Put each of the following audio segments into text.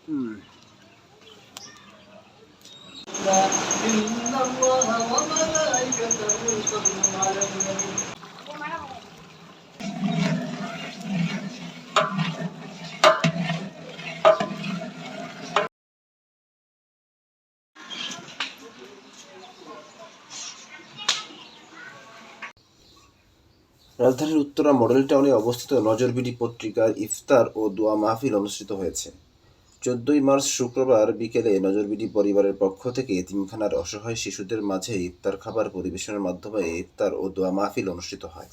হুম। রাজধানীর উত্তরা মডেল টাউনে অবস্থিত নজরবিডি পত্রিকার ইফতার ও দোয়া মাহফিল অনুষ্ঠিত হয়েছে। ১৪ই মার্চ শুক্রবার বিকেলে নজরবিডি পরিবারের পক্ষ থেকে এতিমখানার অসহায় শিশুদের মাঝে ইফতার খাবার পরিবেশনের মাধ্যমে ইফতার ও দোয়া মাহফিল অনুষ্ঠিত হয়।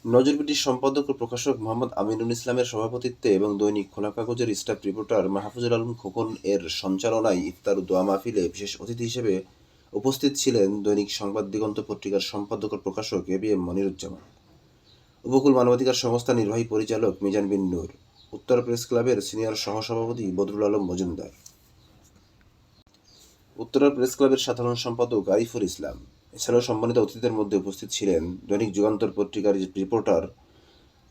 নজরবিডির সম্পাদক ও প্রকাশক মোহাম্মদ আমিনুল ইসলামের সভাপতিত্বে এবং দৈনিক খোলা কাগজের স্টাফ রিপোর্টার মাহফুজুল আলম খোকন এর সঞ্চালনায় ইফতার ও দোয়া মাহফিলে বিশেষ অতিথি হিসেবে উপস্থিত ছিলেন দৈনিক সংবাদ দিগন্ত পত্রিকার সম্পাদক ও প্রকাশক এবিএম মনিরুজ্জামান, উপকূল মানবাধিকার সংস্থা নির্বাহী পরিচালক মিজান বিন নূর, উত্তর প্রেস ক্লাবের সিনিয়র সহসভাপতি বদরুল আলম মজুমদার, উত্তরা প্রেস ক্লাবের সাধারণ সম্পাদক আরিফুল ইসলাম। এছাড়াও সম্মানিত অতিথিদের মধ্যে উপস্থিত ছিলেন দৈনিক যুগান্তর পত্রিকার রিপোর্টার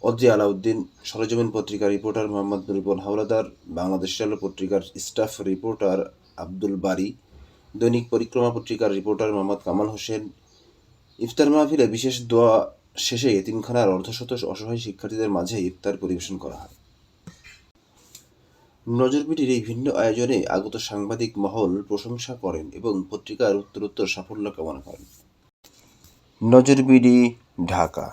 অদ্রি আলাউদ্দিন, সরেজমিন পত্রিকার রিপোর্টার মোহাম্মদ রিপন হাওলাদার, বাংলাদেশ আলো পত্রিকার স্টাফ রিপোর্টার আব্দুল বারী, দৈনিক পরিক্রমা পত্রিকার রিপোর্টার মোহাম্মদ কামাল হোসেন। ইফতার মাহফিলে বিশেষ দোয়া শেষে এতিমখানার অর্ধশত অসহায় শিক্ষার্থীদের মাঝে ইফতার পরিবেশন করা হয়। নজরবিডির এই ভিন্ন আয়োজনে আগত সাংবাদিক মহল প্রশংসা করেন এবং পত্রিকার উত্তরোত্তর সাফল্য কামনা করেন। নজরবিডি, ঢাকা।